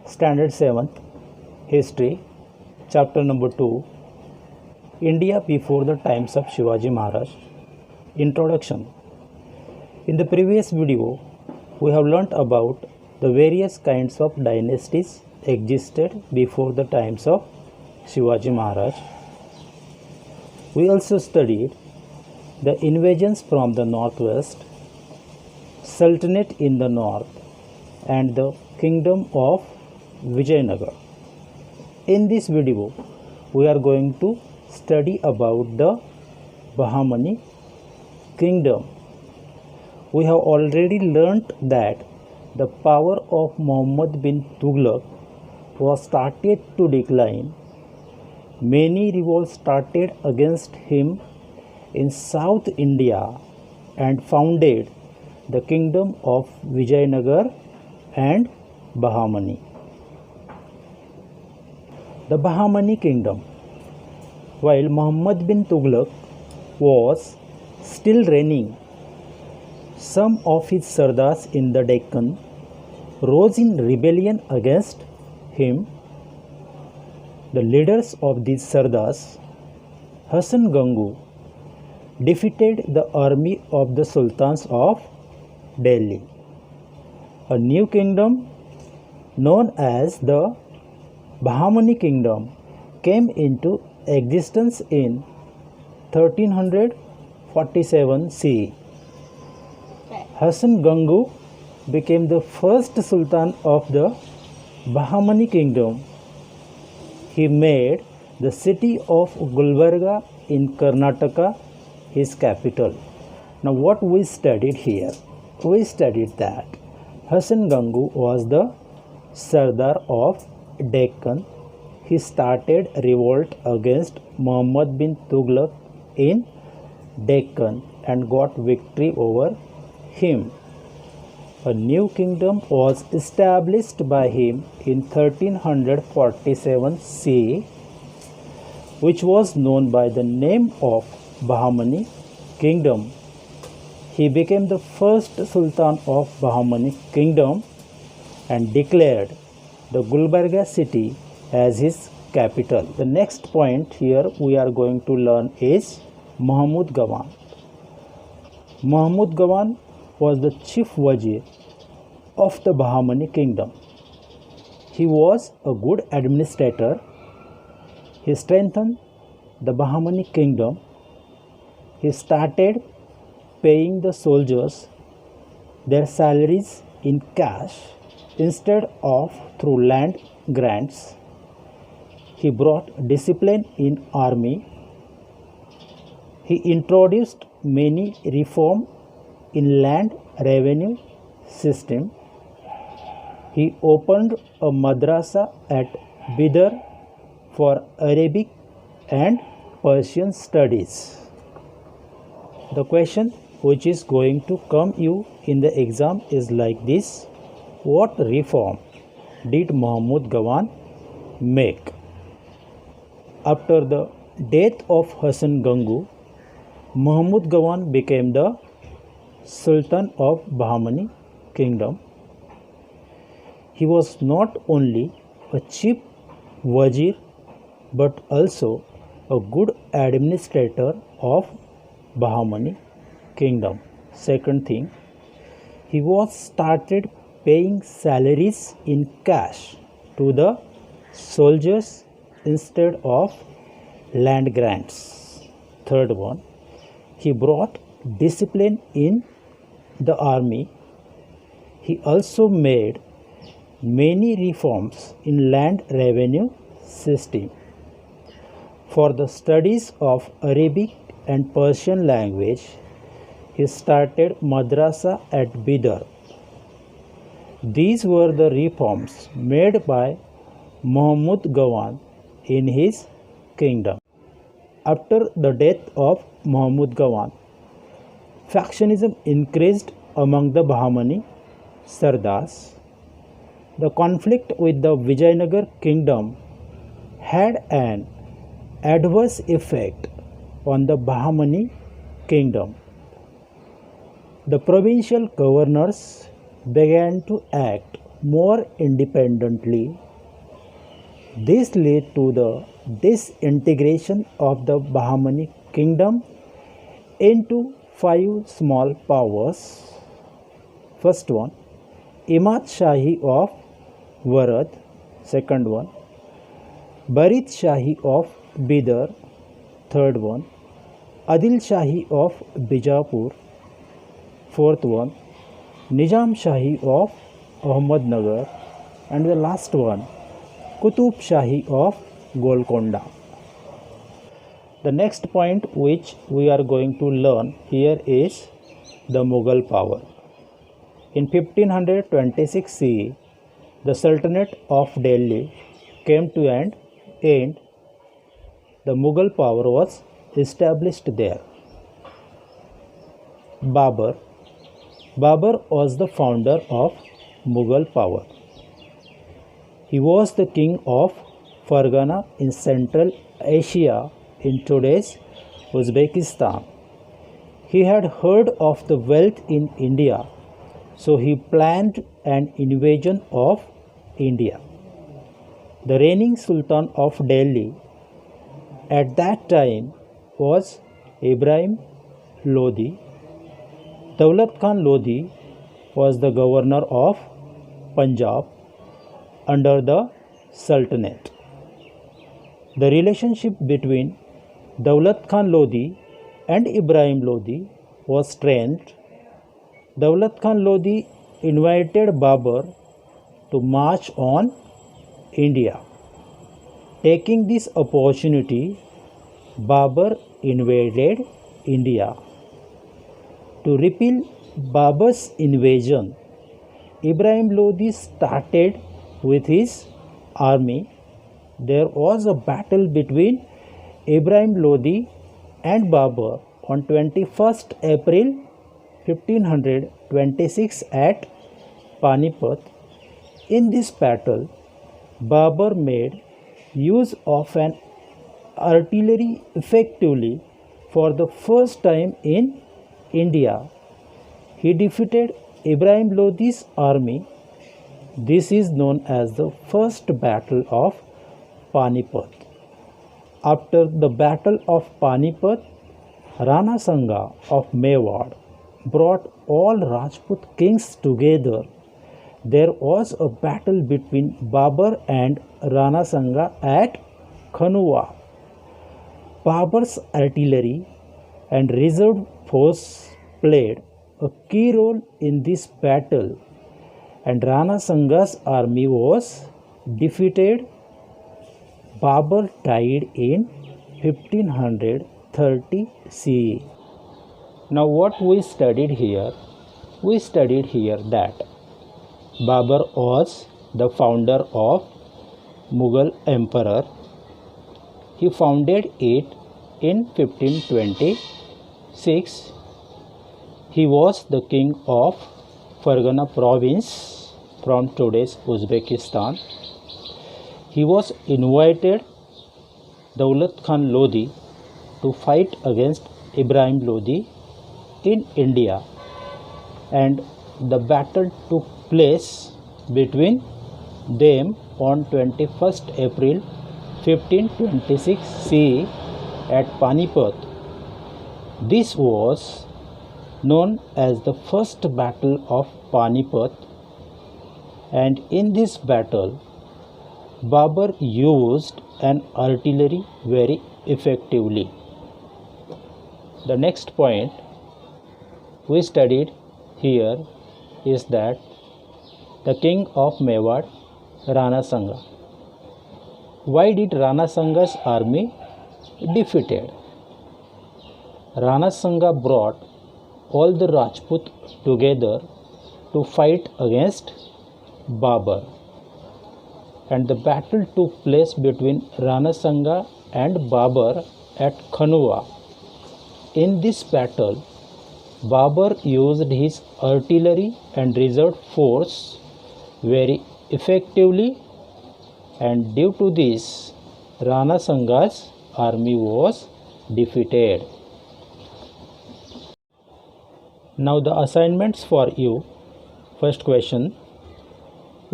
Standard 7th History, Chapter number 2, India before the times of Shivaji Maharaj. Introduction. In the previous video, we have learnt about the various kinds of dynasties existed before the times of Shivaji Maharaj. We also studied the invasions from the northwest, Sultanate in the north, and the kingdom of Vijayanagar. In this video, we are going to study about the Bahmani kingdom. We have already learnt that the power of Muhammad bin Tughlaq was started to decline. Many revolts started against him in South India and founded the kingdom of Vijayanagar and Bahmani. The Bahmani kingdom. While Muhammad bin Tughlaq was still reigning, some of his Sardars in the Deccan rose in rebellion against him. The leaders of these Sardars, Hasan Gangu, defeated the army of the Sultans of Delhi. A new kingdom known as the Bahmani kingdom came into existence in 1347 CE. Hasan Gangu became the first Sultan of the Bahmani kingdom. He made the city of Gulbarga in Karnataka his capital. Now what we studied here? We studied that Hasan Gangu was the Sardar of Deccan. He started revolt against Muhammad bin Tughlaq in Deccan and got victory over him. A new kingdom was established by him in 1347 CE, which was known by the name of Bahmani kingdom. He became the first Sultan of Bahmani kingdom and declared the Gulbarga city as his capital. The next point here we are going to learn is Mahmud Gawan. Mahmud Gawan was the chief wazir of the Bahmani kingdom. He was a good administrator. He strengthened the Bahmani kingdom. He started paying the soldiers their salaries in cash instead of through land grants. He brought discipline in army. He introduced many reforms in land revenue system. He opened a madrasa at Bidar for Arabic and Persian studies. The question which is going to come you in the exam is like this: what reform did Mahmud Gawan make? After the death of Hasan Gangu, Mahmud Gawan became the Sultan of Bahmani kingdom. He was not only a chief wazir but also a good administrator of Bahmani kingdom. Second thing, he was started paying salaries in cash to the soldiers instead of land grants. Third one, he brought discipline in the army. He also made many reforms in land revenue system. For the studies of Arabic and Persian language, he started madrasa at Bidar. These were the reforms made by Mahmud Gawan in his kingdom. After the death of Mahmud Gawan, factionism increased among the Bahmani Sardars. The conflict with the Vijayanagar kingdom had an adverse effect on the Bahmani kingdom. The provincial governors began to act more independently. This led to the disintegration of the Bahmani kingdom into five small powers. First one, Imad Shahi of Warad. Second one, Barit Shahi of Bidar. Third one, Adil Shahi of Bijapur. Fourth one, Nizam Shahi of Ahmednagar. And the last one, Qutub Shahi of Golconda. The next point which we are going to learn here is the Mughal power. In 1526 CE, the Sultanate of Delhi came to an end. The Mughal power was established there. Babur was the founder of Mughal power. He was the king of Fargana in Central Asia in today's Uzbekistan. He had heard of the wealth in India, so he planned an invasion of India. The reigning Sultan of Delhi at that time was Ibrahim Lodi. Daulat Khan Lodi was the governor of Punjab under the Sultanate. The relationship between Daulat Khan Lodi and Ibrahim Lodi was strained. Daulat Khan Lodi invited Babur to march on India. Taking this opportunity, Babur invaded India. To repel Babur's invasion, Ibrahim Lodi started with his army. There was a battle between Ibrahim Lodi and Babur on 21st April 1526 at Panipat. In this battle, Babur made use of an artillery effectively for the first time in India. He defeated Ibrahim Lodi's army. This is known as the First Battle of Panipat. After the Battle of Panipat, Rana Sanga of Mewar brought all Rajput kings together. There was a battle between Babur and Rana Sanga at Khanua. Babur's artillery and reserve force played a key role in this battle, and Rana Sanga's army was defeated. Babur died in 1530 CE. Now what we studied here? We studied here that Babur was the founder of Mughal Emperor. He founded it in 1526. He was the king of Fargana province from today's Uzbekistan. He was invited Daulat Khan Lodi to fight against Ibrahim Lodi in India, and the battle took place between them on 21st April 1526 CE at Panipat. This was known as the First Battle of Panipat, and in this battle Babur used an artillery very effectively. The next point we studied here is that the king of Mewar, Rana Sanga. Why did Rana Sanga's army defeated? Rana Sanga brought all the Rajput together to fight against Babur, and the battle took place between Rana Sanga and Babur at Khanua. In this battle, Babur used his artillery and reserve force very effectively, and due to this, Rana Sanga's army was defeated. Now the assignments for you. First question: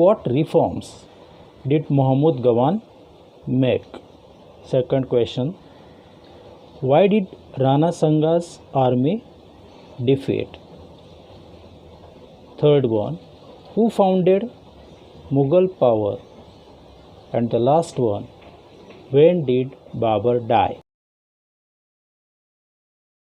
What reforms did Muhammad Gawan make? Second question. Why did Rana Sanga's army defeat? Third one. Who founded Mughal power? And the last one. When did Babur die?